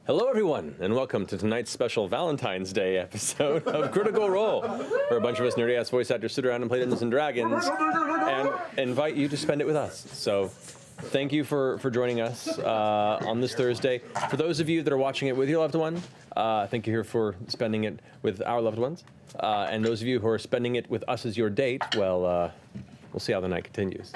Hello, everyone, and welcome to tonight's special Valentine's Day episode of Critical Role, where a bunch of us nerdy-ass voice actors sit around and play Dungeons & Dragons and invite you to spend it with us. So thank you for joining us on this Thursday. For those of you that are watching it with your loved one, thank you here for spending it with our loved ones. And those of you who are spending it with us as your date, well, we'll see how the night continues.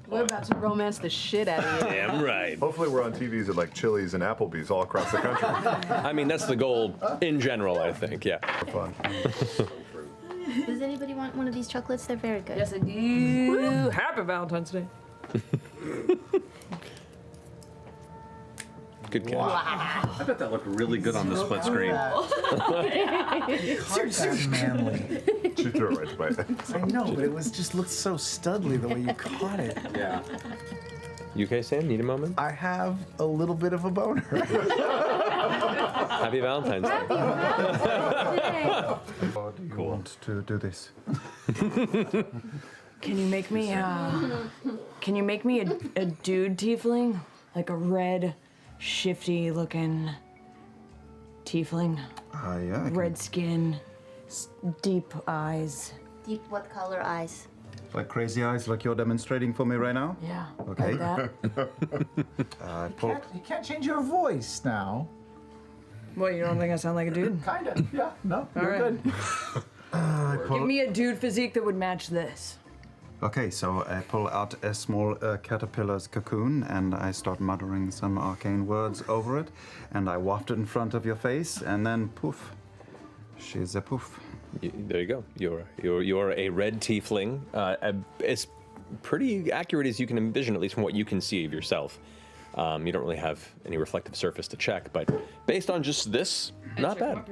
We're about to romance the shit out of you. Damn right. Hopefully we're on TVs at like Chili's and Applebee's all across the country. I mean, that's the goal in general, I think, yeah. Fun. Does anybody want one of these chocolates? They're very good. Yes, I do. Happy Valentine's Day. Good catch. Wow. I bet that looked really good on the split screen. That's manly. She threw it right to my head. I know, but it was just looked so studly the way you caught it. Yeah. You okay, Sam? Need a moment? I have a little bit of a boner. Happy Valentine's Day. Do you want to do this? Can you make me a dude tiefling? Like a red, shifty looking tiefling. Yeah. Red skin, deep eyes. Deep what color eyes? Like crazy eyes, like you're demonstrating for me right now? Yeah. Okay. Like that. You can't change your voice now. What, you don't think I sound like a dude? Kinda. Yeah. No. You're right. good. Give me a dude physique that would match this. Okay, so I pull out a small caterpillar's cocoon and I start muttering some arcane words over it, and I waft it in front of your face, and then poof, she's a poof. There you go. You're a red tiefling. As pretty accurate as you can envision, at least from what you can see of yourself. You don't really have any reflective surface to check, but based on just this, not bad.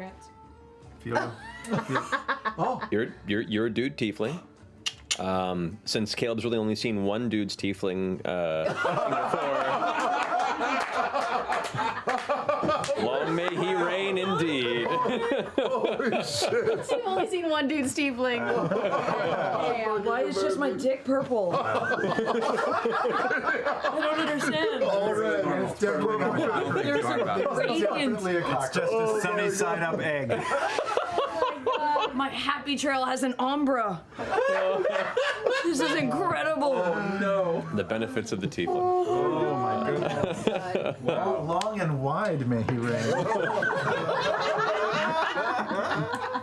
Oh. You're a dude tiefling. Since Caleb's really only seen one dude's tiefling before. Long may he reign indeed. Holy shit. I've only seen one dude's tiefling. Yeah, why is just my dick purple? I don't understand. All red. There's a gradient. It's just a sunny side up egg. My happy trail has an umbra. This is incredible. Oh no. The benefits of the tiefling. Oh my goodness. Wow, long and wide may he reign.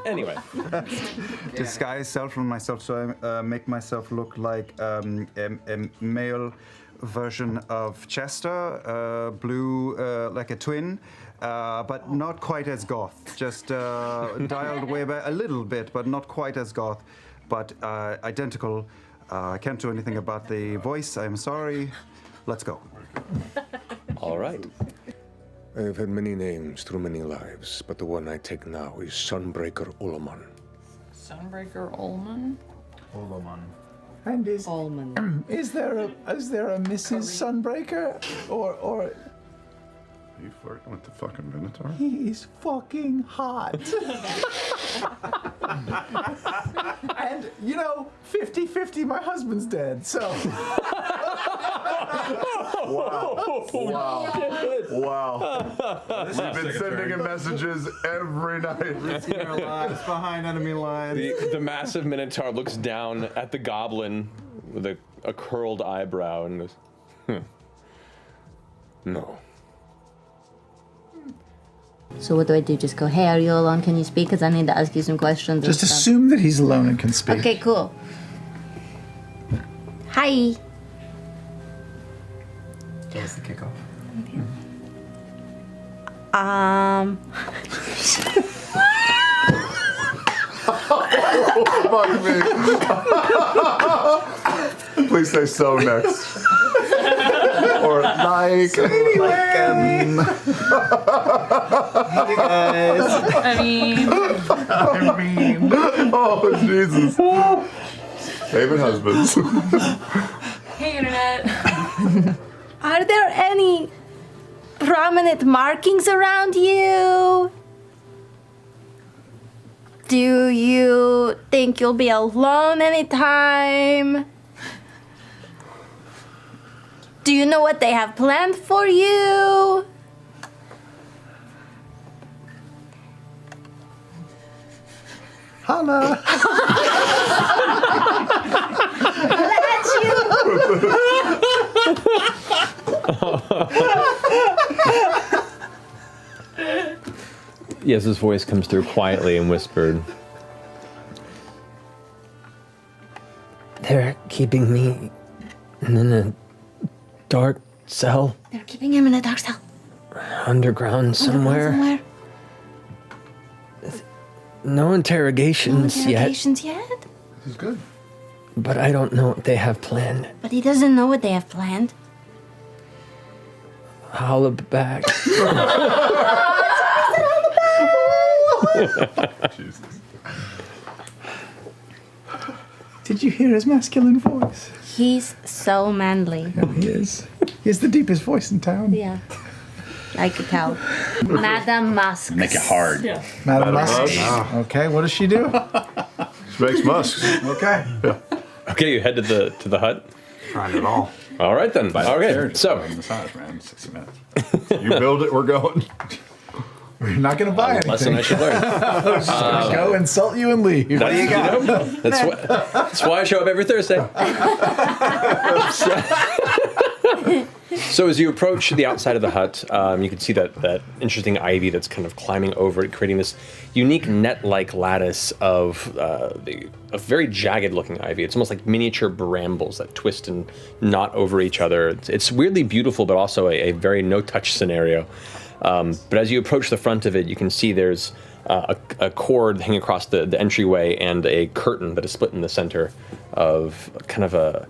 Anyway. Disguise self from myself, so I make myself look like a male version of Jester, blue like a twin. But not quite as goth, just dialed way back a little bit, but not quite as goth, but identical. I can't do anything about the voice, I'm sorry. Let's go. All right. I have had many names through many lives, but the one I take now is Sunbreaker Ullaman. Sunbreaker Ullman? Ullaman. And is Ullman. Is there a Mrs. Sunbreaker or? Are you flirting with the fucking Minotaur? He's fucking hot. And, 50-50, my husband's dead, so. Wow. We've been sending him messages every night. Risking our lives behind enemy lines. The massive Minotaur looks down at the goblin with a curled eyebrow and goes, No. So what do I do? Just go, hey, are you alone? Can you speak? Because I need to ask you some questions. Just assume that he's alone and can speak. Okay, cool. Hi. That was the kickoff. Fuck me. Please say so next. Or like. Hey guys. I mean. Oh, Jesus. Haven husbands. Hey, Internet. Are there any prominent markings around you? Do you think you'll be alone anytime? Do you know what they have planned for you? Holla! Yeza's voice comes through quietly and whispered. They're keeping me in a dark cell. They're keeping him in a dark cell. Underground somewhere. No interrogations yet. No interrogations yet? This is good. But I don't know what they have planned. But he doesn't know what they have planned. Holla back. Jesus. Did you hear his masculine voice? He's so manly. Yeah, he is. He has the deepest voice in town. Yeah. I could tell. Madame Musk. Make it hard. Yeah. Madame Musk. Musk. Okay, what does she do? She makes musks. Okay. Okay, you head to the hut. Trying it all. All right then. Okay, so Massage, man. 60 minutes. You build it, we're going. We're not going to buy anything. lesson I should learn. Go insult you and leave. What do you got? That's why I show up every Thursday. So as you approach the outside of the hut, you can see that interesting ivy that's kind of climbing over it, creating this unique net-like lattice of a very jagged-looking ivy. It's almost like miniature brambles that twist and knot over each other. It's weirdly beautiful, but also a very no-touch scenario. But as you approach the front of it, you can see there's a cord hanging across the entryway and a curtain that is split in the center of kind of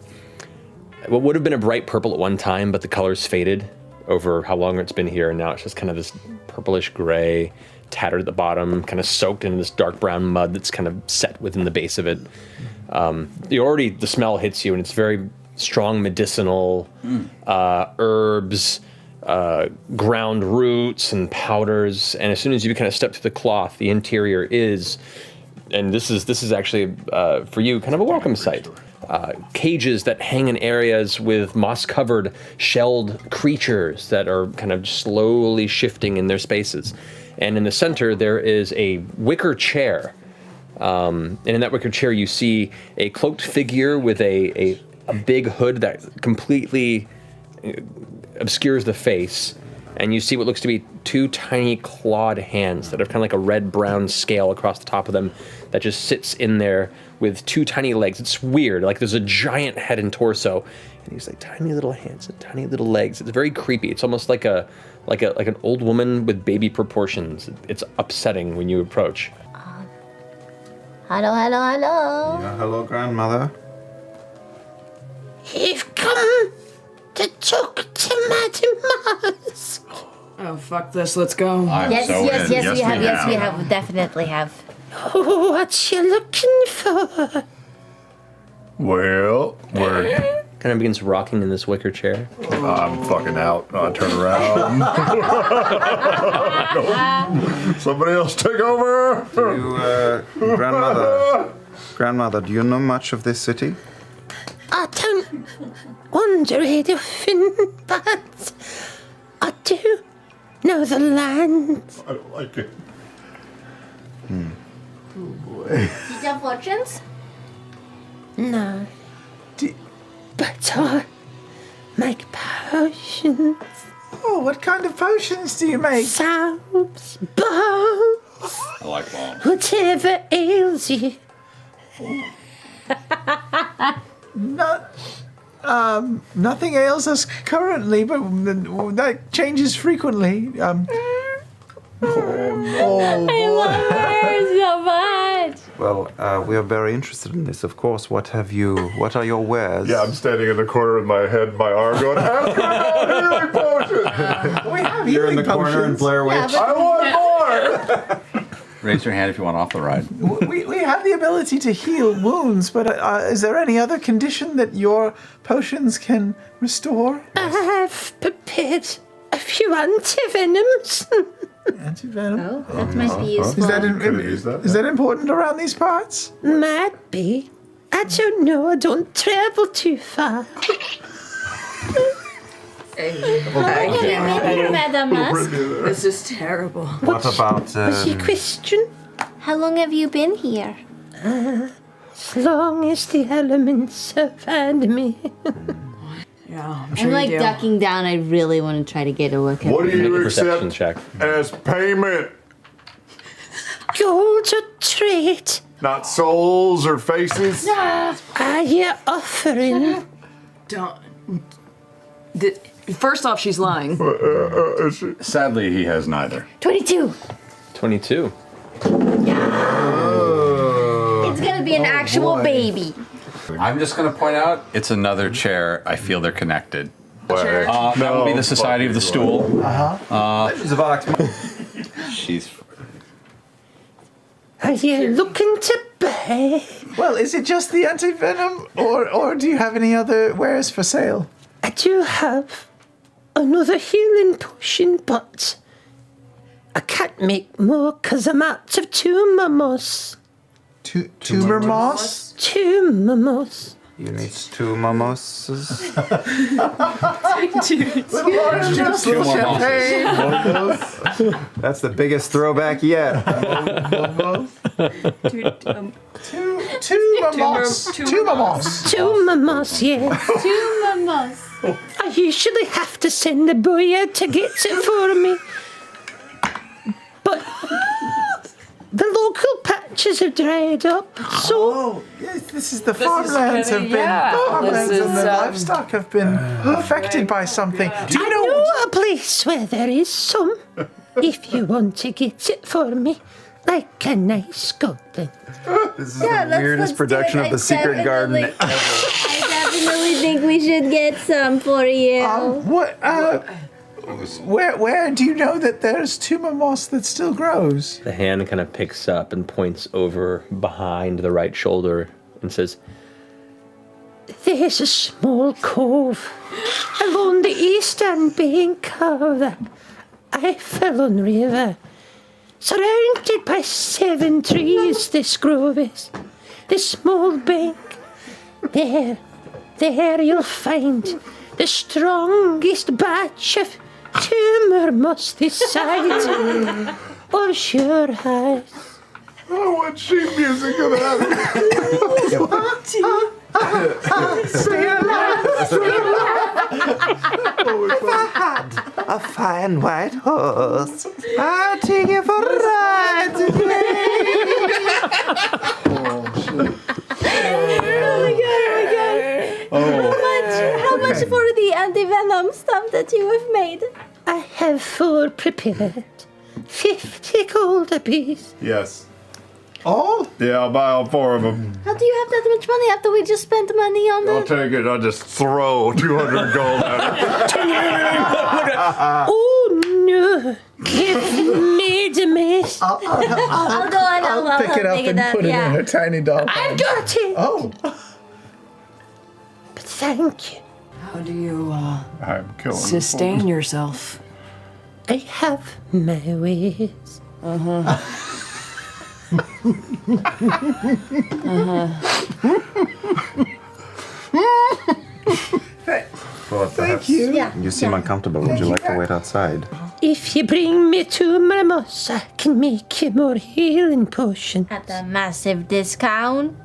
what would have been a bright purple at one time, but the color's faded over how long it's been here, and now it's just kind of this purplish gray, tattered at the bottom, kind of soaked in this dark brown mud that's kind of set within the base of it. The smell hits you, and it's very strong medicinal herbs, ground roots and powders, and as soon as you kind of step to the cloth, the interior is, and this is actually for you kind of a welcome sight. Cages that hang in areas with moss-covered, shelled creatures that are kind of slowly shifting in their spaces. And in the center, there is a wicker chair. And in that wicker chair, you see a cloaked figure with a big hood that completely obscures the face. And you see what looks to be two tiny clawed hands that have kind of like a red-brown scale across the top of them that just sits in there with two tiny legs. It's weird, like there's a giant head and torso, and these like tiny little hands and tiny little legs. It's very creepy. It's almost like an old woman with baby proportions. It's upsetting when you approach. Hello, hello, hello. Yeah, hello, grandmother. You've come to talk to Madame Musk. Oh, fuck this. Let's go. Yes, we have, definitely have. Oh, what you looking for? Well, we're. Kind of begins rocking in this wicker chair. I'm fucking out. I turn around. Somebody else take over. Grandmother, do you know much of this city? I don't wander it often, but I do know the land. I don't like it. These are fortunes? No. But I make potions. Oh, what kind of potions do you make? Salves, bombs, I like bombs. whatever ails you. Nothing ails us currently, but that changes frequently. I love her so much. Well, we are very interested in this, of course. What are your wares? Yeah, I'm standing in the corner with my head and my arm going, ask about healing potions! We have You're in healing the corner and potions. Blair Witch. Yeah, I want more! Raise your hand if you want off the ride. We have the ability to heal wounds, but is there any other condition that your potions can restore? I have prepared a few antivenoms. Antivenom? Oh, that might be useful. Is that, Could've used that. is that important around these parts? Might be. I don't know. I don't travel too far. Madame Musk. This is terrible. What about What's your question? How long have you been here? As long as the elements have found me. Yeah, I'm like ducking down. I really want to try to get a look at What do Make a you perception accept check. as payment? Gold or trade? Not souls or faces? Are you offering? Don't. First off, she's lying. Sadly, he has neither. 22. 22. It's gonna be an actual baby. I'm just going to point out, it's another chair. I feel they're connected. Chair. That will be the Society of the Stool. Legends of Ox. She's... Are you looking to buy? Well, is it just the anti-venom, or do you have any other wares for sale? I do have another healing potion, but I can't make more because I'm out of tumor moss. Tumor moss? Tumor moss. You need 2 mimosas. Little orange juice, little champagne. That's the biggest throwback yet. Tumor moss. Tumor moss. Tumor moss, yeah. Tumor moss. I usually have to send a boy out to get it for me. But the local patches have dried up, so... Oh, yes, this is the farmlands have been... Farmlands and the livestock have been affected by something. Do you I know a place where there is some, if you want to get it for me. Like a nice goblin. This is the weirdest production of The Secret Garden ever. I definitely think we should get some for you. Where do you know that there's tumor moss that still grows? The hand kind of picks up and points over behind the right shoulder and says, There's a small cove along the eastern bank of the Eiffelon River. Surrounded by 7 trees, this grove is. The small bank. There you'll find the strongest batch of tumor moss this side of your house. I want sheet music of that. If I had a fine white horse, I'd take it for a ride today. How much for the anti-venom stuff that you have made? I have 4 prepared. 50 gold apiece. Yes. Oh? Yeah, I'll buy all 4 of them. How do you have that much money after we just spent money on I'll the... take it. I'll just throw 200 gold at it. Oh no! Give me the mess. I'll go and I'll pick it up and put it in her tiny doll. I've got it. Oh. But thank you. How do you I'm killing sustain yourself? I have my ways. Thank you. You seem uncomfortable. Would you like to wait outside? If you bring me to my moss, I can make you more healing potions. At a massive discount.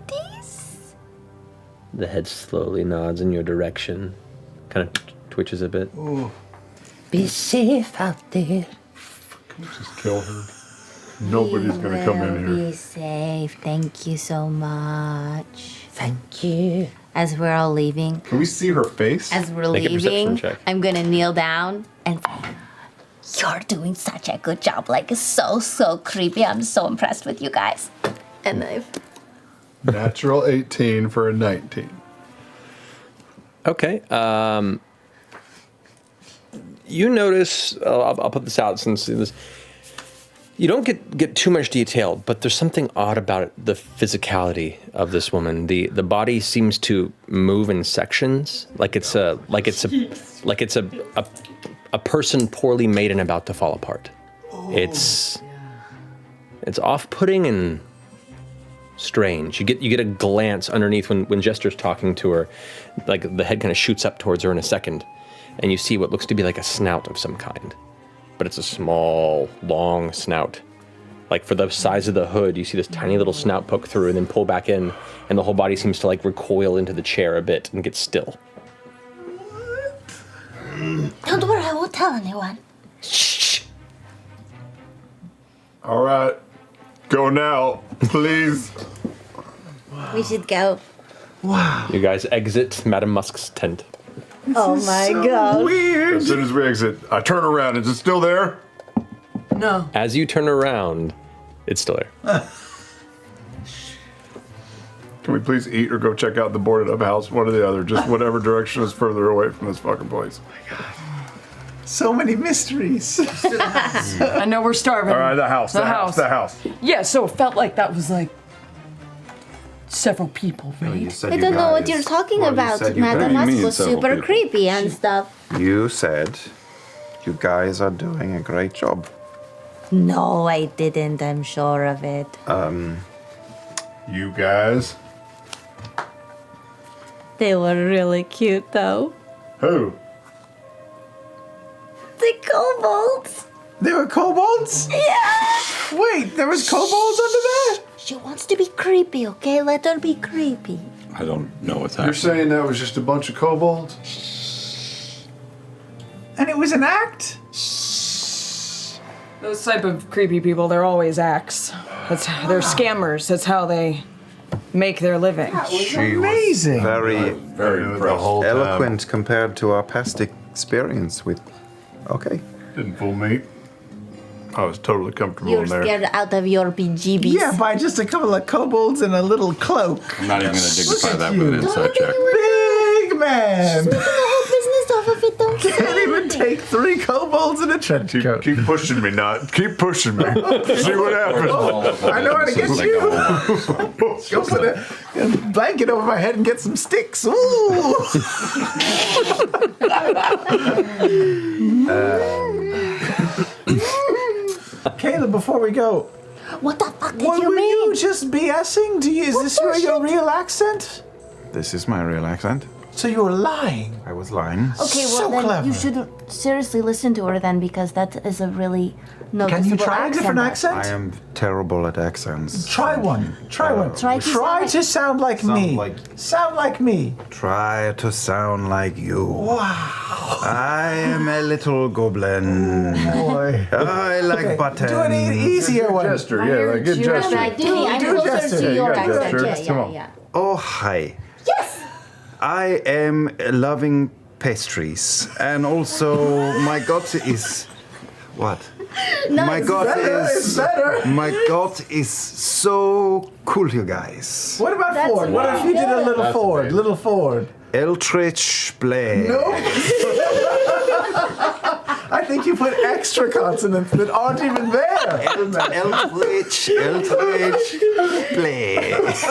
the head slowly nods in your direction, kind of twitches a bit. Be safe out there. Just kill her. Nobody's gonna come in here. Be safe. Thank you so much. Thank you. As we're all leaving, Can we see her face? as we're Make a perception leaving, check. I'm gonna kneel down and say, "You're doing such a good job. Like, it's so creepy. I'm so impressed with you guys." And I've Natural 18 for a 19. Okay. You notice, I'll put this out since this, you don't get too much detail, but there's something odd about it, the physicality of this woman. The body seems to move in sections, like it's a person poorly made and about to fall apart. It's off-putting and strange. You get a glance underneath when Jester's talking to her, like the head kind of shoots up towards her in a second, and you see what looks to be like a snout of some kind. But it's a small, long snout. like for the size of the hood, you see this tiny little snout poke through and then pull back in, and the whole body seems to like recoil into the chair a bit and get still. Don't worry, I won't tell anyone. Shh. All right. Go now, please. We should go. Wow. You guys exit Madame Musk's tent. Oh my god. Weird. As soon as we exit, I turn around. Is it still there? No. As you turn around, it's still there. Can we please eat or go check out the boarded up house? One or the other. Just whatever direction is further away from this fucking place. So many mysteries. I know we're starving. All right, the house. The house. The house. Yeah, so it felt like that was like several people, right? I don't know what you're talking about. Madame Musk was super creepy and stuff. You said you guys are doing a great job. No, I didn't. I'm sure of it. You guys. They were really cute, though. Who? The kobolds. There were kobolds? Yeah. Wait, there was kobolds under there? She wants to be creepy, okay? Let her be creepy. I don't know what's You're happening. saying that was just a bunch of kobolds? And it was an act? Those type of creepy people, they're always acts. They're scammers. That's how they make their living. She Amazing. was Very the whole time. eloquent compared to our past experience with. Okay. Didn't fool me. I was totally comfortable You're in there. scared out of your BGBs. Yeah, by just a couple of kobolds and a little cloak. I'm not even going to dignify Look at that with an you. inside check. Big man. The whole business off of it, don't say Can't even anything. take 3 kobolds in a trench coat. Keep pushing me, Nott. Keep pushing me. See what happens. I know how to get Like you. the whole- Go put a blanket over my head and get some sticks. Ooh. Caleb, before we go, What the fuck did what you were mean? you just BSing? Is this your real accent? This is my real accent. So you were lying. I was lying. Okay, well So then clever. you should seriously listen to her then, because that is a really noticeable Can you try a accent. different accent? I am terrible at accents. Try one. Try one. Try to sound like me. Sound like me. Try to sound like you. Wow. I am a little goblin. Boy. I like Okay, buttons. do an easier one. Jester, yeah, like good But Jester. I do. I'm do closer Jester. to You your got accent. Jester. Yeah, Come yeah, on. yeah. Oh, hi. Yes. I am loving pastries. And also, my god is. What? My god It's better. My god is so cool, you guys. What about That's Ford? What if you did a good. little Ford? Little Ford. Eldritch Blade. No. I think you put extra consonants that aren't even there. Eldritch Blade. Please?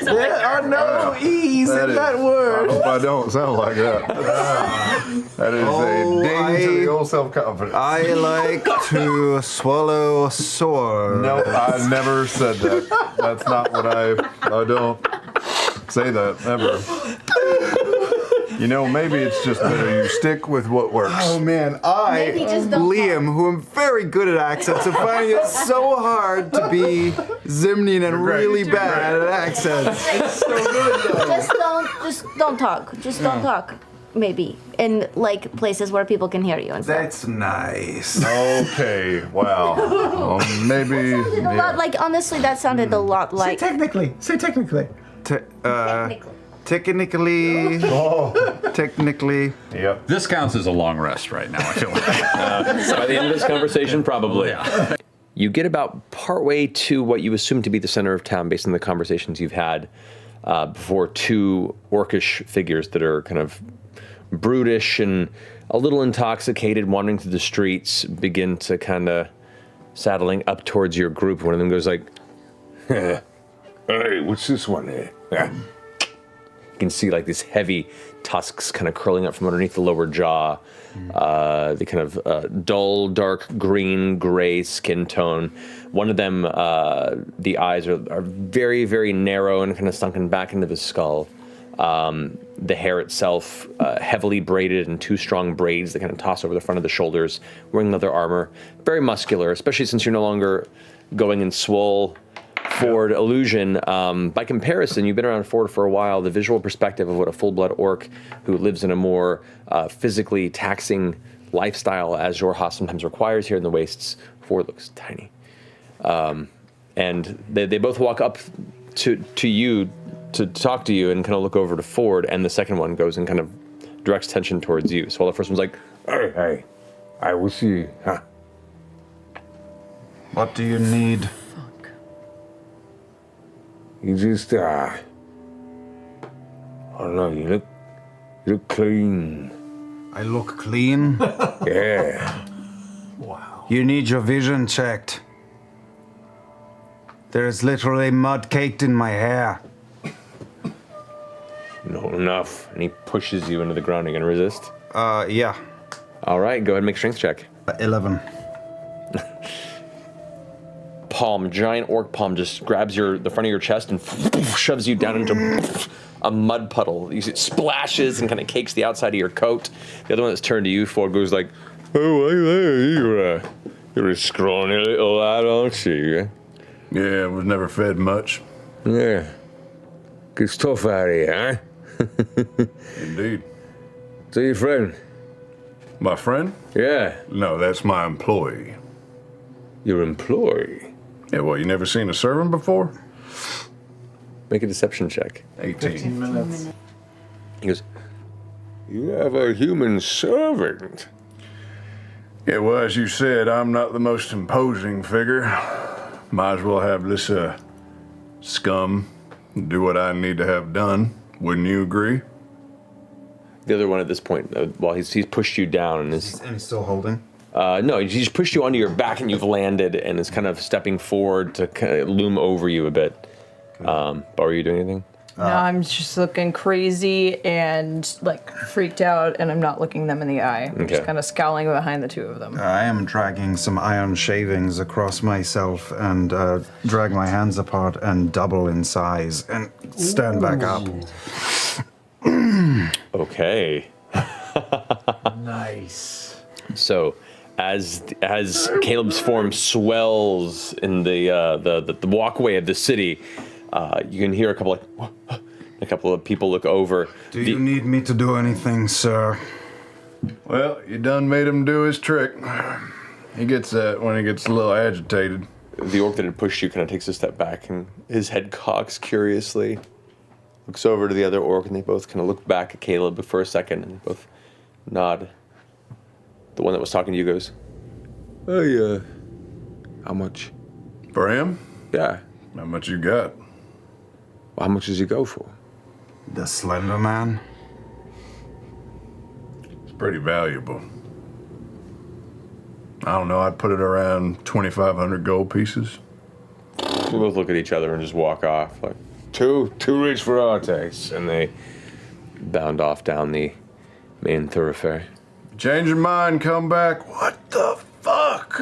There are no E's in that I word. hope I don't sound like that. That is Oh, a ding to the I- old self-confidence. I like to swallow a sword. No, I never said that. That's not what I don't say that, ever. You know, maybe it's just better you stick with what works. Oh man, Maybe just don't Liam, who am very good at accents, and finding it so hard to be Zimnian and great. really You're bad at accents. Just don't talk. Just don't talk. Maybe in like places where people can hear you and stuff. That's nice. Okay, wow. Well, maybe. A lot like honestly, that sounded a lot Say like. technically. Say technically. Technically. Technically. Yep. This counts as a long rest right now, I feel like. By the end of this conversation, probably. You get about partway to what you assume to be the center of town based on the conversations you've had before 2 orcish figures that are kind of brutish and a little intoxicated wandering through the streets begin to kind of saddling up towards your group. One of them goes like, Hey, what's this one here? you can see like these heavy tusks kind of curling up from underneath the lower jaw. The kind of dull, dark green, gray skin tone. One of them, the eyes are very, very narrow and kind of sunken back into the skull. The hair itself heavily braided in 2 strong braids that kind of toss over the front of the shoulders, wearing leather armor. Very muscular, especially since you're no longer going in swole forward illusion. By comparison, you've been around Ford for a while. The visual perspective of what a full-blood orc who lives in a more physically taxing lifestyle, as Jorha sometimes requires here in the wastes, Ford looks tiny. And they both walk up to you to talk to you and kind of look over to Ford, and the second one goes and kind of directs attention towards you. So while the first one's like, Hey, I will see, huh? What do you need? Fuck. You just, I don't know, you look clean. I look clean? Yeah. Wow. You need your vision checked. There's literally mud caked in my hair. not enough. And he pushes you into the ground. Are you going to resist? Yeah. All right, go ahead and make a strength check. 11. Palm, giant orc palm, just grabs the front of your chest and shoves you down into a mud puddle. You see it splashes and kind of cakes the outside of your coat. The other one that's turned to you, Ford, goes like, "Oh, you're a scrawny little lad, aren't you?" Yeah, I was never fed much. Yeah. Gets tough out here, huh? Indeed. So your friend? My friend? Yeah. No, that's my employee. Your employee? Yeah, well, you never seen a servant before? Make a deception check. 18. 15 minutes. He goes, You have a human servant. Yeah, well, as you said, I'm not the most imposing figure. Might as well have this scum do what I need to have done. Wouldn't you agree? the other one at this point, while he's pushed you down and is... And he's still holding? No, he's pushed you onto your back and you've landed and is kind of stepping forward to kind of loom over you a bit. Beau, are you doing anything? No, I'm just looking crazy and like freaked out, and I'm not looking them in the eye. I'm just kind of scowling behind the two of them. I am dragging some iron shavings across myself and drag my hands apart and double in size and stand back up. Okay. Nice. So, as Caleb's form swells in the walkway of the city, you can hear a couple of people look over. Do you need me to do anything, sir? Well, you done made him do his trick. He gets that when he gets a little agitated. The orc that had pushed you kind of takes a step back, and his head cocks curiously. Looks over to the other orc, and they both kind of look back at Caleb for a second, and both nod. The one that was talking to you goes, Hey, how much? For him? Yeah. How much you got? Well, how much does he go for? The Slender Man? It's pretty valuable. I don't know, I'd put it around 2,500 gold pieces. they both look at each other and just walk off, like, too rich for our taste. And they bound off down the main thoroughfare. Change your mind, come back. What the fuck?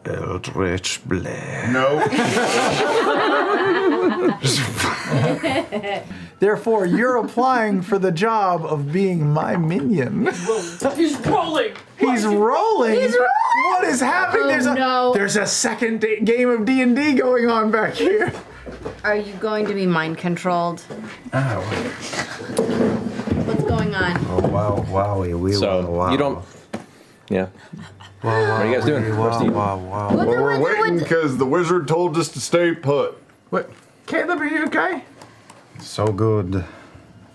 Eldritch Blade. No. Therefore, you're applying for the job of being my minion. He's rolling. He's rolling. He's rolling! What is happening? Oh, no. There's a second game of D&D going on back here. Are you going to be mind controlled? What's going on? Oh, wow, wowie, So, wow. you don't... Yeah. Wow, What are you guys doing? Wow. Well, we're waiting because the wizard told us to stay put. What? Caleb, are you okay? So good.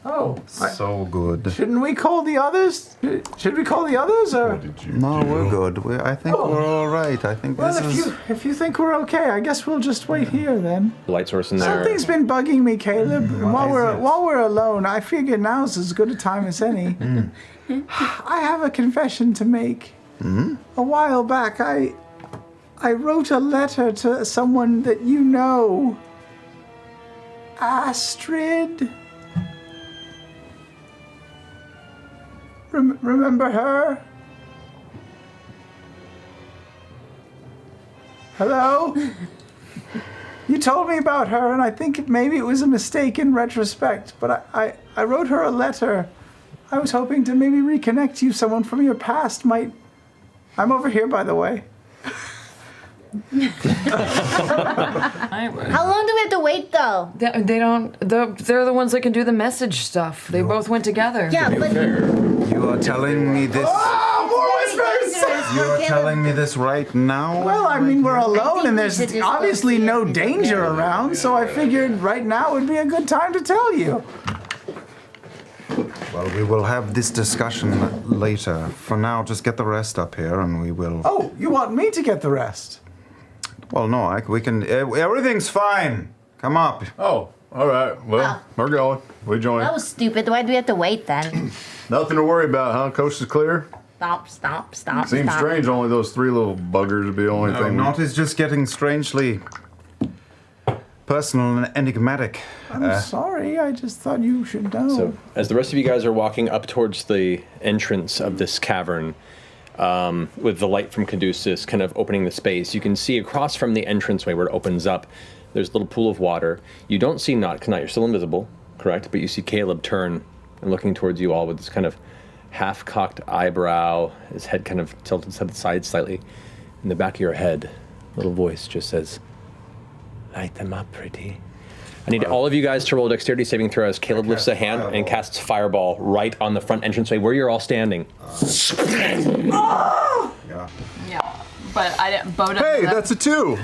Oh, So good. shouldn't we call the others? Should we call the others, or? No, we're good. I think we're all right. I think Well, this is... if you think we're okay, I guess we'll just wait here then. Light source in there. Something's been bugging me, Caleb. While we're alone, I figure now's as good a time as any. I have a confession to make. A while back, I wrote a letter to someone that you know. Astrid. Remember her? Hello? You told me about her, and I think maybe it was a mistake in retrospect, but I wrote her a letter. I was hoping to maybe reconnect you. Someone from your past might... I'm over here, by the way. How long do we have to wait, though? They don't. They're the ones that can do the message stuff. They both went together. Yeah, but You are telling me this. You are telling me this right now? Well, I mean, we're alone, and there's obviously no danger around, so I figured right now would be a good time to tell you. Well, we will have this discussion later. For now, just get the rest up here, and we will. Oh, you want me to get the rest? Well, no, we can. Everything's fine. Come up. Oh, all right. Well, we're going. We join. that was stupid. Why do we have to wait then? Nothing to worry about, huh? Coast is clear? Stop. Seems strange only those 3 little buggers would be the only thing. Nott is just getting strangely personal and enigmatic. I'm sorry, I just thought you should know. So, as the rest of you guys are walking up towards the entrance of this cavern, with the light from Caduceus kind of opening the space, you can see across from the entranceway where it opens up, there's a little pool of water. You don't see Nott, because you're still invisible, correct? But you see Caleb turn and looking towards you all with this kind of half-cocked eyebrow, his head kind of tilted to the side slightly. In the back of your head, a little voice just says, "Light them up, pretty." I need all of you guys to roll a dexterity saving throw as Caleb lifts a hand and casts Fireball right on the front entranceway where you're all standing. Yeah. Yeah, but I didn't. Beau doesn't Hey, know that. that's a 2.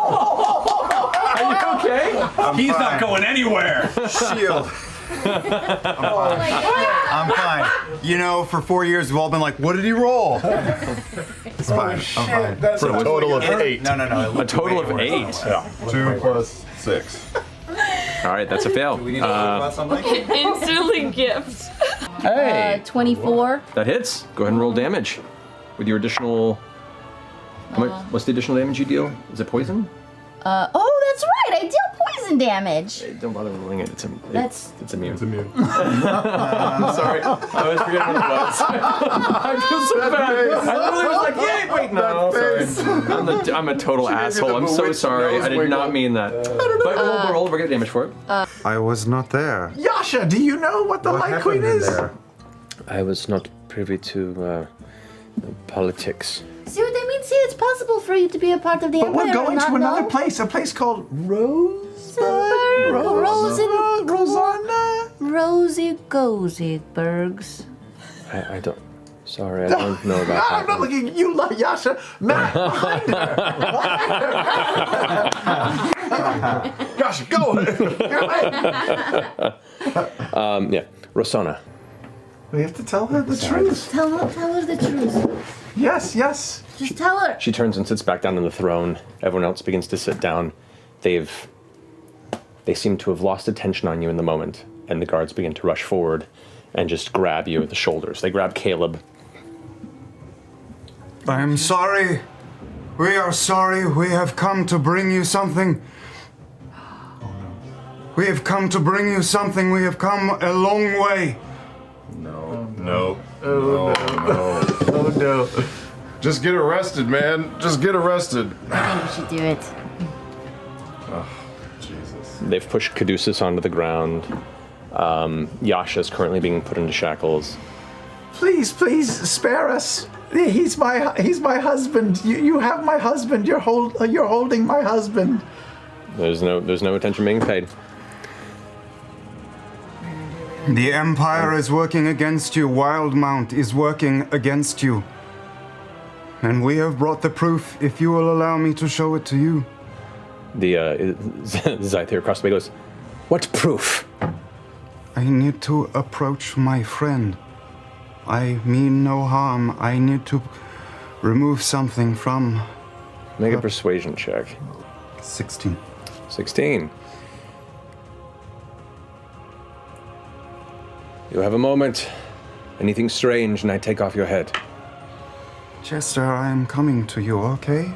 Are you okay? He's not going anywhere. Shield. I'm fine. You know, for 4 years we've all been like, what did he roll? It's fine. I'm fine. That's a total of 8. No. A total of 8. Yeah. 2 plus 6. All right, that's a fail. We need to talk about something? Instantly gift. Hey, 24. that hits. Go ahead and roll damage with your additional. What's the additional damage you deal? Is it poison? Oh, that's right. I deal poison damage. Hey, don't bother rolling it. It's immune. That's- It's immune. It's immune. I'm sorry. I always forget what it was. I feel so bad. I literally was like, yay! Wait, no. Sorry. I'm a total asshole. I'm so sorry. I did not mean that. But roll. We're gonna damage for it. I was not there. Yasha, do you know what the Light Queen happened in is? there? I was not privy to politics. See what they mean? See, it's possible for you to be a part of the But Empire. we're going and to not another know. place, a place called Rosenberg, Rosy Gozybergs. I don't. Sorry, I don't know about that. I'm not looking at you, Yasha. Matt, behind her. Gosh, go! Yeah, Rosanna. We have to tell her the truth. Tell her the truth. Yes. Just tell her. She turns and sits back down on the throne. Everyone else begins to sit down. They seem to have lost attention on you in the moment, and the guards begin to rush forward and just grab you at the shoulders. They grab Caleb. I am sorry. We are sorry. We have come to bring you something. We have come to bring you something. We have come a long way. No. Oh no. Just get arrested, man. Just get arrested. I think we should do it. Oh, Jesus. They've pushed Caduceus onto the ground. Yasha is currently being put into shackles. Please, spare us. He's my husband. You have my husband. You're holding my husband. There's no attention being paid. The Empire is working against you. Wildmount is working against you. And we have brought the proof, if you will allow me to show it to you. The Zyther across the way goes, "What proof?" I need to approach my friend. I mean no harm. I need to remove something from... Make a persuasion check. 16. 16. You have a moment. Anything strange and I take off your head. Jester, I am coming to you, okay?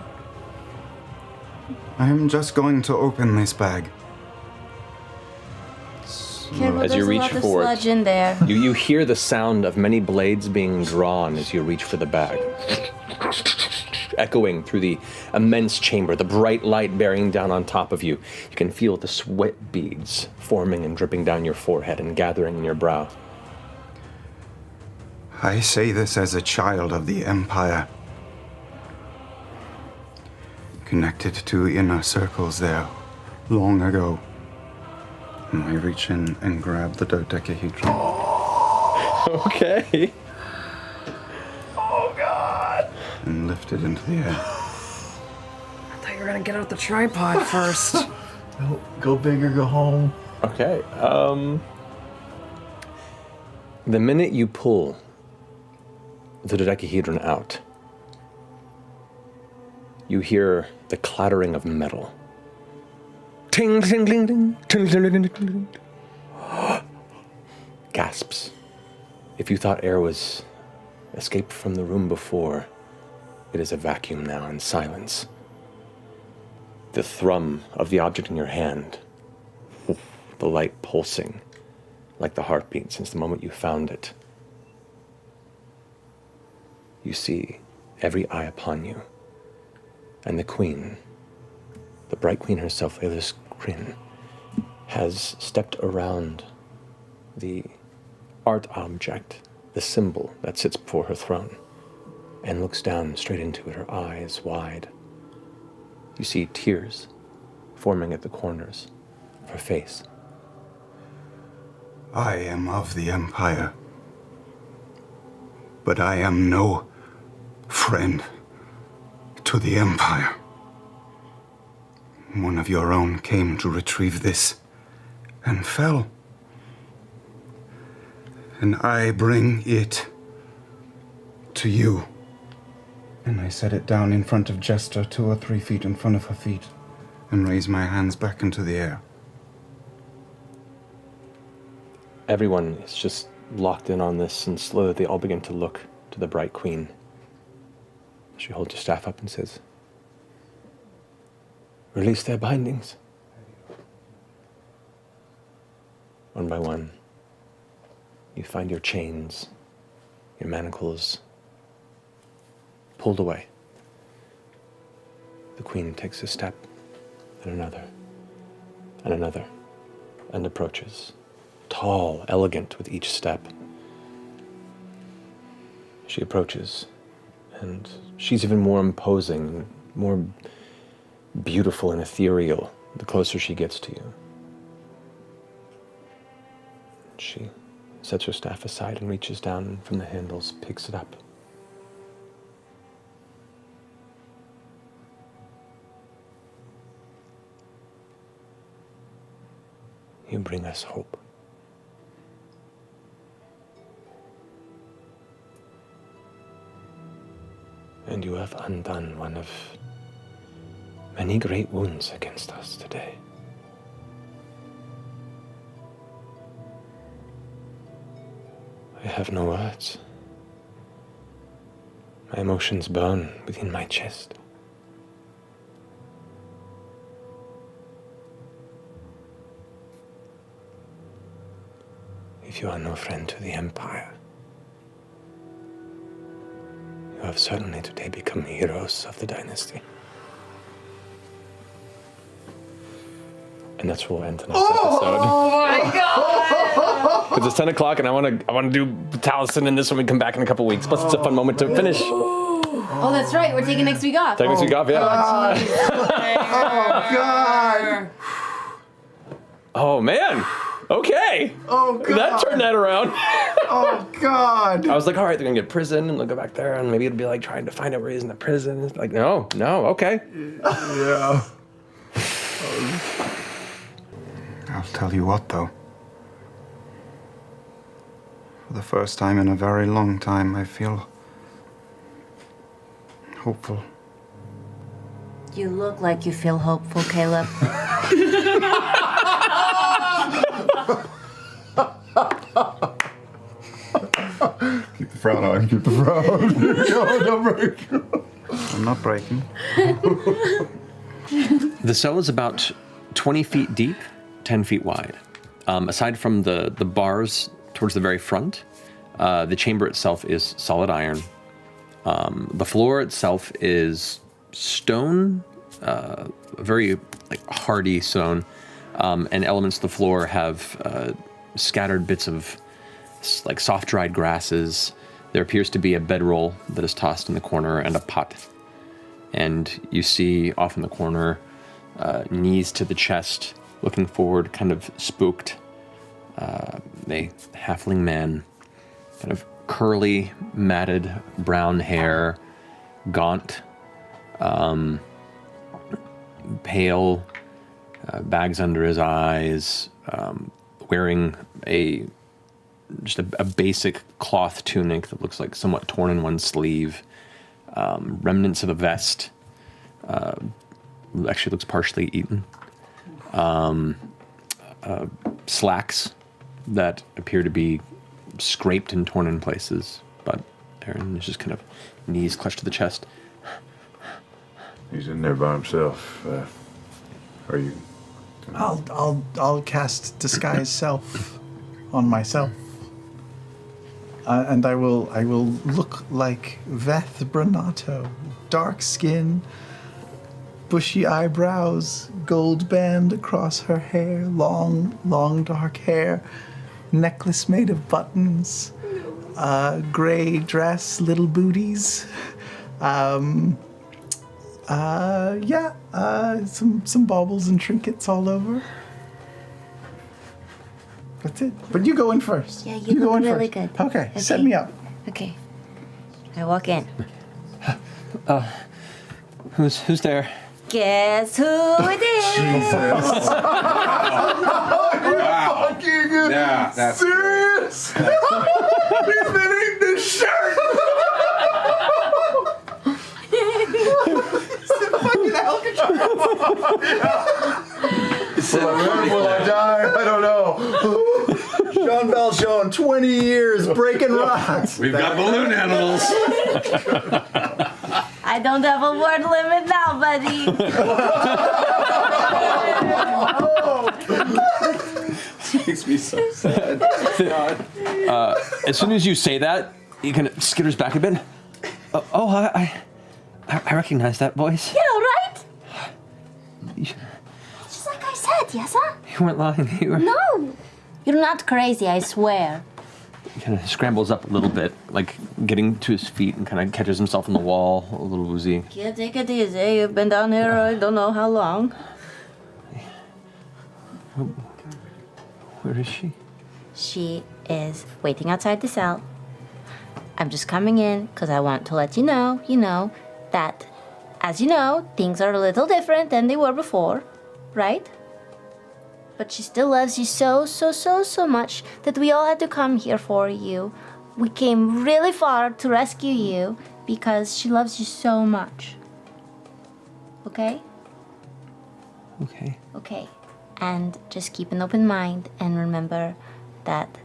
I am just going to open this bag. Careful, As there's you reach a lot of for sludge it, in there. you hear the sound of many blades being drawn as you reach for the bag. echoing through the immense chamber, the bright light bearing down on top of you. You can feel the sweat beads forming and dripping down your forehead and gathering in your brow. I say this as a child of the Empire. Connected to inner circles there long ago. And I reach in and grab the dodecahedron. Okay. Oh, God. And lift it into the air. I thought you were gonna get out the tripod first. Go big or go home. Okay. The minute you pull the dodecahedron out, you hear the clattering of metal. Ting, ting, ting, ting, ting, ting, ting, ting, ting. Gasps. If you thought air was escaped from the room before, it is a vacuum now and silence. The thrum of the object in your hand, the light pulsing like the heartbeat since the moment you found it. You see every eye upon you, and the queen, the Bright Queen herself, Aelis Kryn, has stepped around the art object, the symbol that sits before her throne, and looks down straight into it, her eyes wide. You see tears forming at the corners of her face. I am of the Empire, but I am no friend to the Empire. One of your own came to retrieve this and fell. And I bring it to you. And I set it down in front of Jester, 2 or 3 feet in front of her feet, and raise my hands back into the air. Everyone is just locked in on this, and slowly they all begin to look to the Bright Queen. She holds your staff up and says, "Release their bindings." One by one, you find your chains, your manacles pulled away. The queen takes a step, and another, and another, and approaches, tall, elegant with each step. She approaches, and she's even more imposing, more beautiful and ethereal the closer she gets to you. She sets her staff aside and reaches down from the handles, picks it up. You bring us hope. And you have undone one of many great wounds against us today. I have no words. My emotions burn within my chest. If you are no friend to the Empire, you have certainly today become heroes of the Dynasty. And that's where we'll end tonight's episode. Oh my god! Because it's 10 o'clock and I want to do Taliesin and this when we come back in a couple weeks. Plus it's a fun moment to finish. Oh, that's right. We're taking next week off. Take next week off, yeah. Oh, God. Oh, man. Okay. Oh, God. That turned that around. Oh, God. I was like, all right, they're going to get prison and they'll go back there and maybe it'll be like trying to find out where he's in the prison. It's like, no, okay. Yeah. I'll tell you what, though. For the first time in a very long time, I feel hopeful. You look like you feel hopeful, Caleb. Keep the frown on, keep the frown. No, don't break. I'm not breaking. The cell is about 20 feet deep, 10 feet wide. Aside from the bars towards the very front, the chamber itself is solid iron. The floor itself is stone, very hardy stone, and elements of the floor have scattered bits of soft dried grasses. There appears to be a bedroll that is tossed in the corner and a pot. And you see off in the corner, knees to the chest, looking forward, kind of spooked, a halfling man, kind of curly, matted brown hair, gaunt, pale, bags under his eyes, wearing just a basic cloth tunic that looks like somewhat torn in one sleeve, remnants of a vest, actually looks partially eaten, slacks that appear to be scraped and torn in places, but Aaron is just kind of knees clutched to the chest. He's in there by himself. Are you? I'll cast disguise self on myself, and I will look like Veth Branato, dark skin, bushy eyebrows, gold band across her hair, long dark hair, necklace made of buttons, gray dress, little booties. Some baubles and trinkets all over. That's it. But you go in first. Yeah, you go look in really first. good. Okay, set me up. Okay. I walk in. Who's there? Guess who it is? Fucking Yeah, that's serious? He's been eating this shirt. Fucking Alcatraz. Will I die? I don't know. Sean Valjean, 20 years breaking rocks. We've got balloon animals. I don't have a word limit now, buddy. Makes me so sad. As soon as you say that, he kind of skitters back a bit. I recognize that voice. Yeah, right? Just like I said, Yasha. You weren't lying. You were. No. You're not crazy, I swear. He kind of scrambles up a little bit, like getting to his feet and kind of catches himself on the wall, a little woozy. Yeah, take it easy. You've been down here I don't know how long. Where is she? She is waiting outside the cell. I'm just coming in because I want to let you know, that, as you know, things are a little different than they were before, right? But she still loves you so much that we all had to come here for you. We came really far to rescue you because she loves you so much. Okay? Okay. Okay. And just keep an open mind and remember that,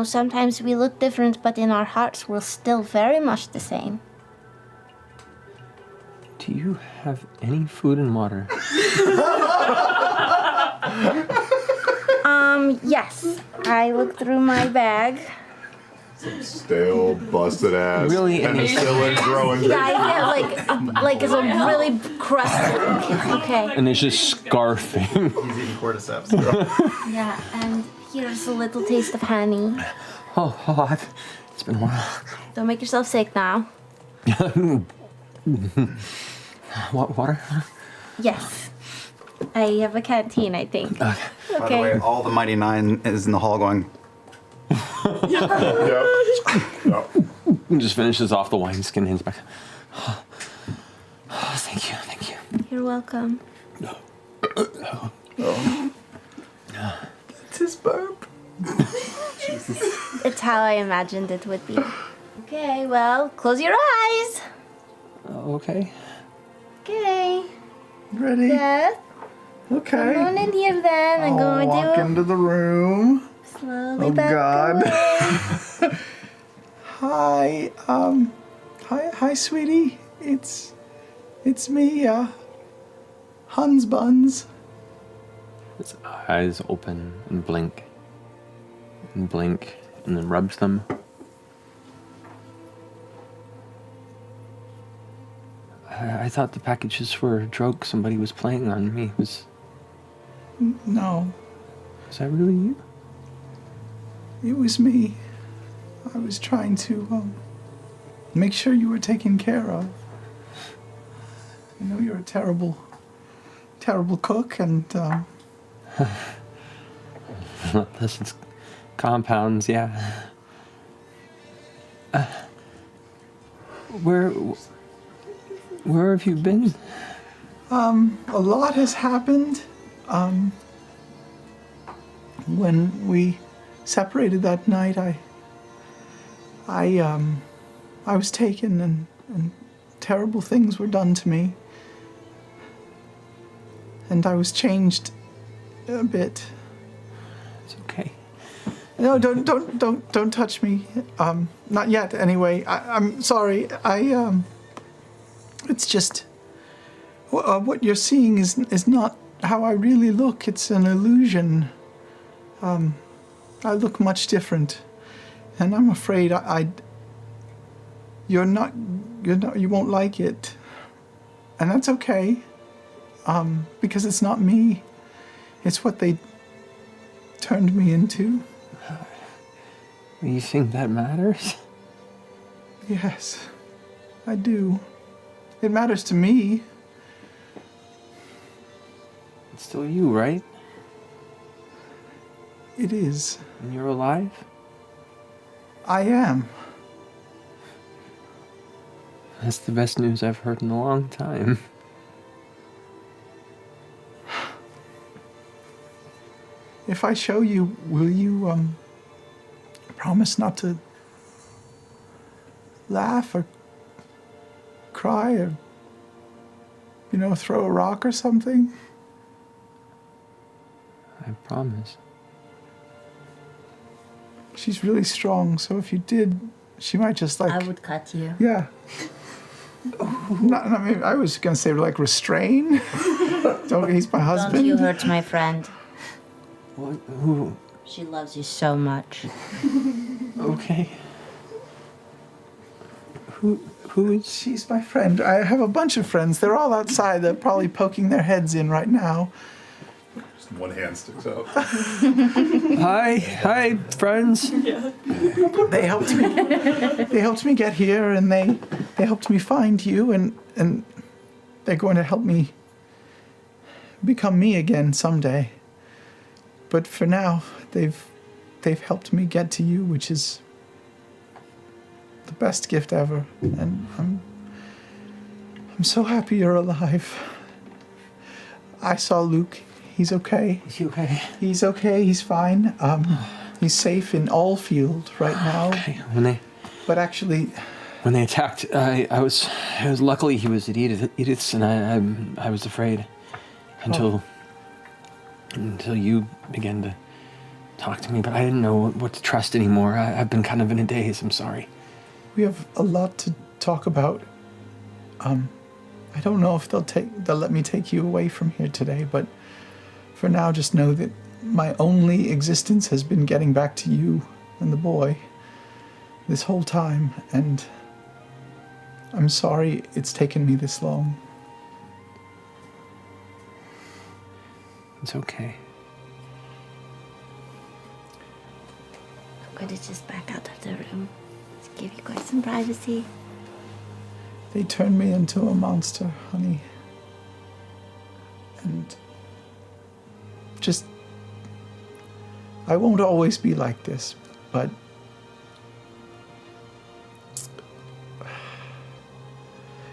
sometimes we look different, but in our hearts we're still very much the same. Do you have any food and water? Yes. I looked through my bag. Stale, busted ass. Really? Penicillin growing. Yeah, I get like it's a really crusty. Okay. And it's just scarfing. He's eating cordyceps. Yeah, and here's a little taste of honey. It's been a while. Don't make yourself sick now. Water? Yes. I have a canteen, I think. By the way, all the Mighty Nein is in the hall going. Yep. And just finishes off the wineskin, hands back. Thank you. You're welcome. It's his burp. It's how I imagined it would be. Okay, well, close your eyes. Okay. Okay. Ready? Yes. Okay. Come on in here then. I'm going to walk into the room. slowly back God. away. Hi, sweetie. It's me, Hans Buns. His eyes open and blink, and then rubs them. I thought the packages were a joke. Somebody was playing on me. No. Was that really you? It was me. I was trying to make sure you were taken care of. I know you're a terrible cook, and Lessons, compounds, yeah. Where have you been? a lot has happened. When we separated that night, I was taken, and terrible things were done to me. And I was changed a bit. It's okay. No, don't touch me. Not yet, anyway. I'm sorry. It's just what you're seeing is not how I really look. It's an illusion. I look much different, and I'm afraid you won't like it, and that's okay. Because it's not me. It's what they turned me into. You think that matters? Yes, I do. It matters to me. It's still you, right? It is. And you're alive? I am. That's the best news I've heard in a long time. If I show you, will you promise not to laugh or cry or, throw a rock or something? I promise. She's really strong, so if you did, she might just I would cut you. Yeah. I was gonna say restrain. Don't. He's my husband. Don't you hurt my friend. Who? She loves you so much. Okay. Who is? She's my friend. I have a bunch of friends. They're all outside. They're probably poking their heads in right now. Just one hand sticks out. Hi, friends. Yeah. They helped me. They helped me get here, and they helped me find you, and they're going to help me become me again someday. But for now, they've helped me get to you, which is the best gift ever. And I'm so happy you're alive. I saw Luke. He's okay. Is he okay? He's okay. He's fine. He's safe in Allfield right now. Okay. But actually, when they attacked, I was luckily he was at Edith's, and I was afraid until you began to talk to me, but I didn't know what to trust anymore. I've been kind of in a daze. I'm sorry. We have a lot to talk about. I don't know if they'll let me take you away from here today, but for now, just know that my only existence has been getting back to you and the boy this whole time, and I'm sorry it's taken me this long. It's okay. I'm going to just back out of the room. Just give you guys some privacy. They turned me into a monster, honey. And just, I won't always be like this, but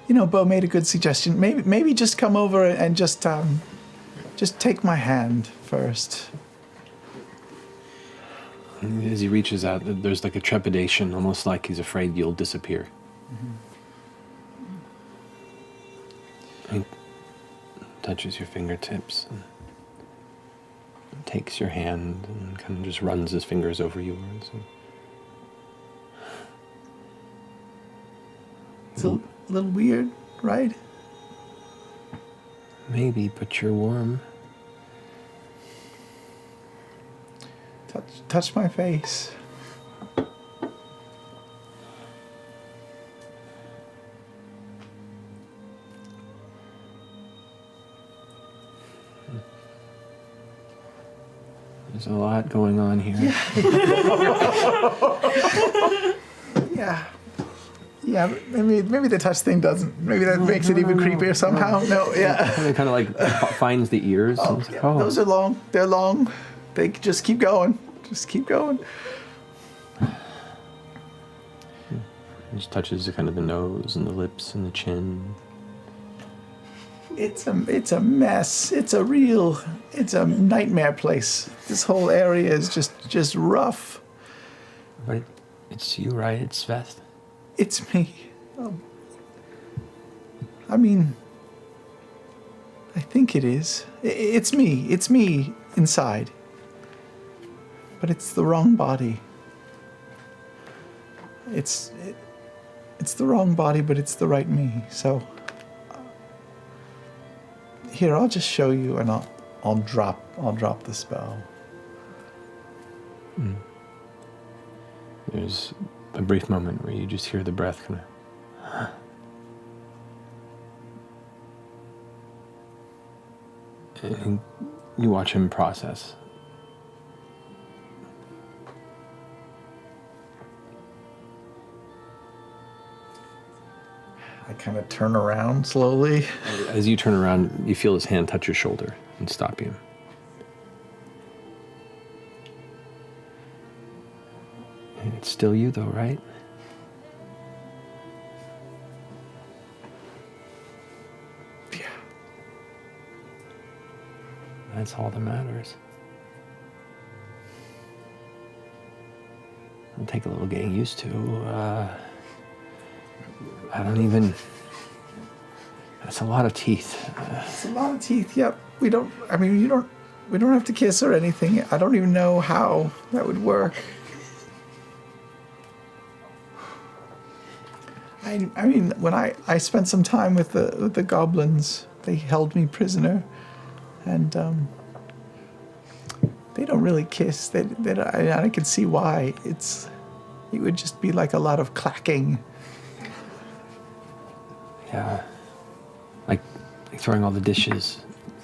Beau made a good suggestion. Maybe just come over and just take my hand first. As he reaches out, there's like a trepidation, almost like he's afraid you'll disappear. He touches your fingertips and takes your hand and kind of just runs his fingers over yours. It's a little weird, right? Maybe, but you're warm. Touch my face. There's a lot going on here. Yeah. Yeah, maybe the touch thing doesn't. Maybe that makes it even creepier somehow. No, yeah. It kind of like finds the ears. Oh, Like, yeah. Those are long. They're long. They just keep going. Just keep going. It just touches kind of the nose and the lips and the chin. It's a mess. It's a nightmare place. This whole area is just rough. But it's you, right? It's Veth. It's me. I mean, I think it is. It's me. It's me inside. But it's the wrong body. It's the wrong body, but it's the right me. So here, I'll just show you, and I'll drop the spell. There's a brief moment where you just hear the breath kind of. And you watch him process. I kind of turn around slowly. As you turn around, you feel his hand touch your shoulder and stop you. It's still you, though, right? Yeah. That's all that matters. It'll take a little getting used to. I don't even. That's a lot of teeth. It's a lot of teeth. Yep. We don't have to kiss or anything. I don't even know how that would work. I mean, when I spent some time with the goblins, they held me prisoner, and they don't really kiss. I can see why. It would just be like a lot of clacking. Yeah, like throwing all the dishes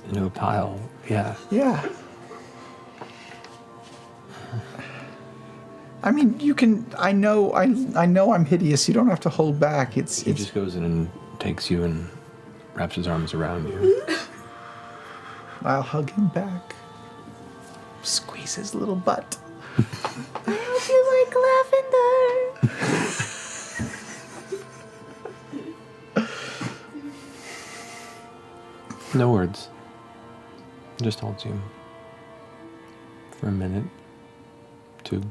into a pile. Yeah. Yeah. I mean, you can. I know I'm hideous. You don't have to hold back. He just goes in and takes you and wraps his arms around you. I'll hug him back. Squeeze his little butt. I hope you like lavender. No words. Just holds you for a minute, two.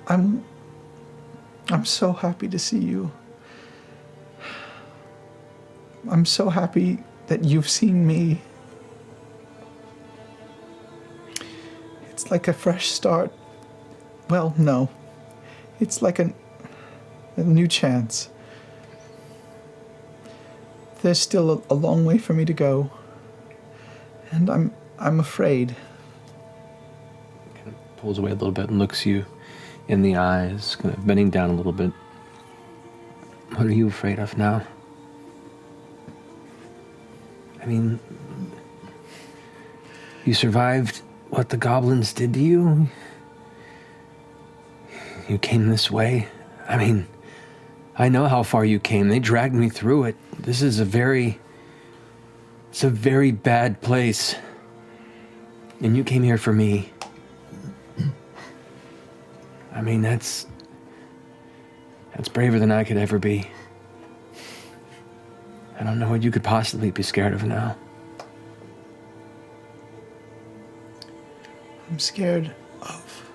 I'm so happy to see you. I'm so happy that you've seen me. It's like a fresh start. Well, no. It's like a new chance. There's still a long way for me to go. And I'm afraid. Kind of pulls away a little bit and looks you in the eyes, kind of bending down a little bit. What are you afraid of now? I mean, you survived what the goblins did to you. You came this way. I mean, I know how far you came. They dragged me through it. This is it's a very bad place. And you came here for me. I mean, that's braver than I could ever be. I don't know what you could possibly be scared of now. I'm scared of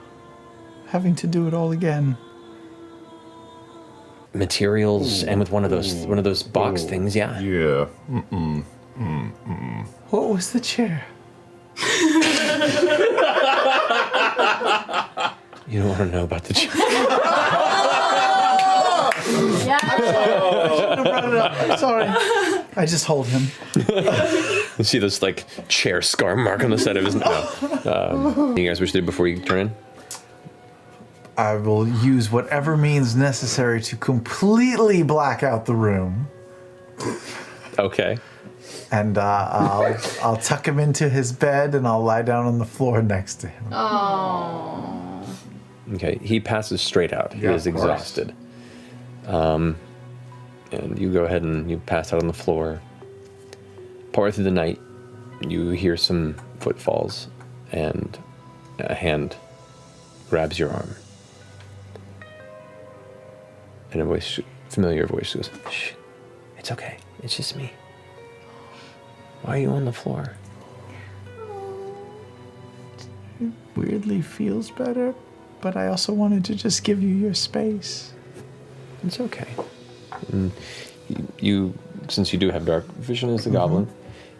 having to do it all again. Materials and with one of those box things, yeah. Yeah. What was the chair? You don't want to know about the chair. Yeah. I shouldn't have brought it up. I'm sorry. I just hold him. You see this like chair scar mark on the side of his nose. You guys wish to do before you turn in? I will use whatever means necessary to completely black out the room. Okay. And I'll tuck him into his bed and I'll lie down on the floor next to him. Oh. Okay, he passes straight out. He is exhausted. And you go ahead and you pass out on the floor. Partway through the night, you hear some footfalls and a hand grabs your arm. And a voice, familiar voice goes, "Shh, it's okay. It's just me. Why are you on the floor?" Weirdly feels better, but I also wanted to just give you your space. It's okay. And you, since you do have dark vision as the goblin,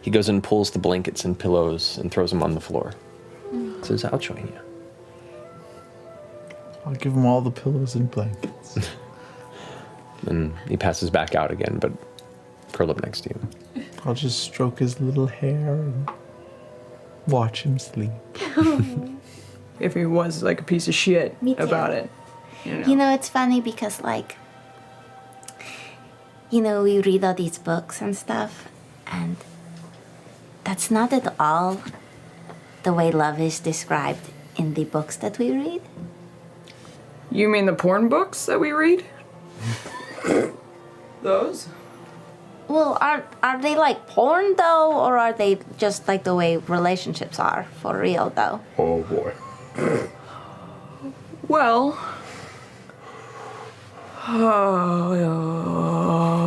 he goes and pulls the blankets and pillows and throws them on the floor. Says, "I'll join you." I'll give him all the pillows and blankets. And he passes back out again, but curl up next to you. I'll just stroke his little hair and watch him sleep. If he was like a piece of shit Me too. about it. You know, it's funny because, like, you know, we read all these books and stuff, and that's not at all the way love is described in the books that we read. You mean the porn books that we read? Those? Well, are they like porn though, or are they just like the way relationships are for real though? Oh boy. Well. Oh,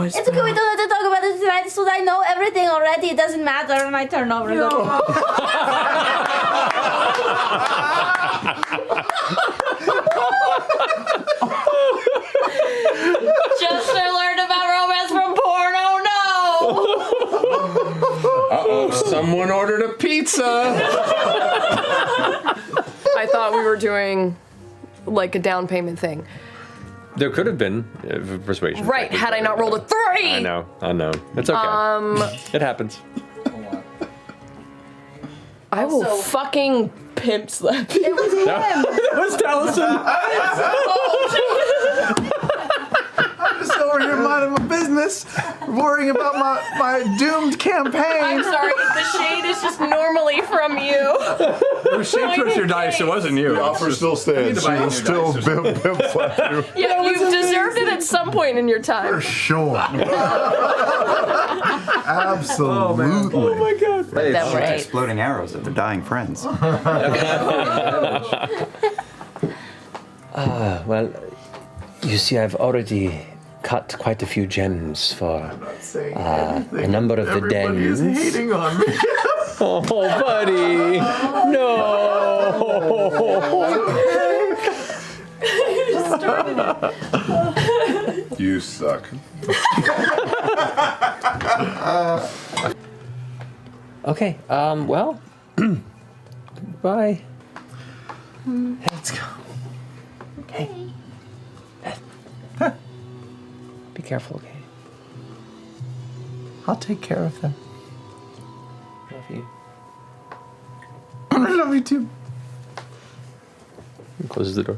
it's okay, we don't have to talk about it tonight, so I know everything already. It doesn't matter, and I turn over and go. Jester learned about romance from porn. Oh no! Uh-oh, someone ordered a pizza. I thought we were doing like a down payment thing. There could have been persuasion. Right, had I not rolled a 3! I know. It's okay. It happens. I will fucking pimp slap you. It was him. That was Taliesin. I'm just over here minding my business, worrying about my doomed campaign. I'm sorry, the shade is just normally from you. She pushed your dice, it wasn't you. The offer still stands. She will still pimp slap you. Yeah, you've deserved it at some point in your time. For sure. Absolutely. Oh my god. Hey, That it's right. exploding arrows at their dying friends. Well, you see, I've already cut quite a few gems for a number of the dens. Everybody is hating on me. Oh, buddy. No. You suck. Okay, well, bye. Let's go. Okay. Be careful, okay? I'll take care of them. Love you. I love you too. He closes the door.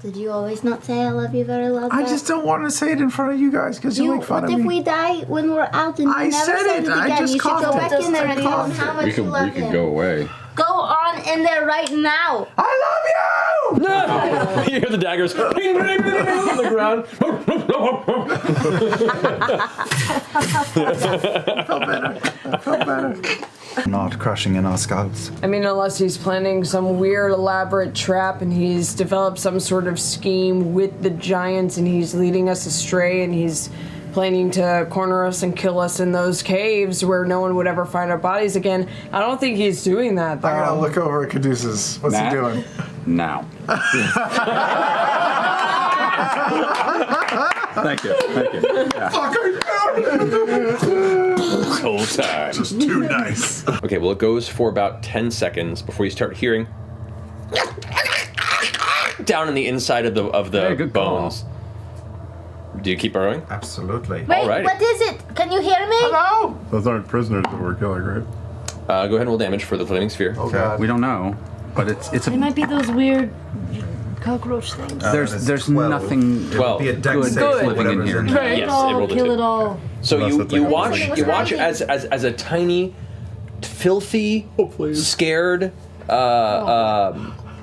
Did you always not say I love you very loud? I just don't want to say it in front of you guys because you make fun What of if me. we die when we're out and you I never said said it. it I again? just You should go coughed back it. in there I and tell him coughed how it. much you love We could him. go away. Go on in there right now. I love you! You hear the daggers on the ground. I felt better. Not crushing in our skulls. I mean, unless he's planning some weird, elaborate trap and he's developed some sort of scheme with the giants and he's leading us astray and he's planning to corner us and kill us in those caves where no one would ever find our bodies again. I don't think he's doing that, though. I'm gonna look over at Caduceus. What's he doing? Now. Thank you. Yeah. This whole time. Just too nice. Okay, well, it goes for about 10 seconds before you start hearing down in the inside of the bones. Do you keep burrowing? Absolutely. Wait, Alrighty. what is it? Can you hear me? Hello? Those aren't prisoners that we're killing, right? Go ahead and roll damage for the flaming sphere. Oh god. We don't know. But it's It might be those weird cockroach things. there's nothing It'll be a deck good save, living in whatever's here. in there. Yes, it rolled a Kill two. it all. So you watch like as a tiny, filthy, scared,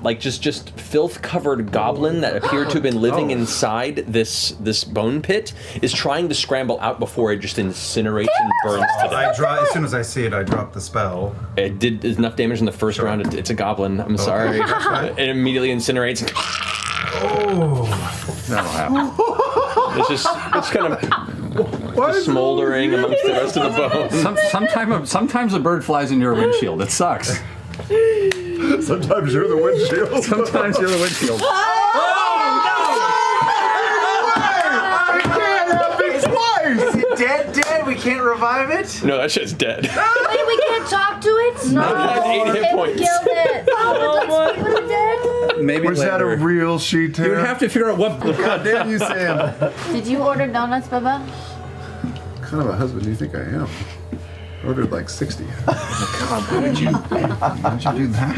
like just filth-covered goblin that appeared to have been living inside this bone pit is trying to scramble out before it just incinerates and burns to death. As soon as I see it, I drop the spell. It did enough damage in the first round. It's a goblin. I'm sorry. It immediately incinerates. That'll happen. It's kind of just smoldering amongst the rest of the bones. Sometimes a bird flies in your windshield. It sucks. Sometimes you're the windshield. Sometimes you're the windshield. I can't have it twice! Is it dead? We can't revive it? No, that shit's dead. Wait, we can't talk to it? No. It has 8 hit points. Killed it. Oh, let's leave it dead. Maybe Was that a real sheet You would here? have to figure out what. God damn you, Sam. Did you order donuts, Bubba? What kind of a husband do you think I am? Ordered like 60. God, why did you do that?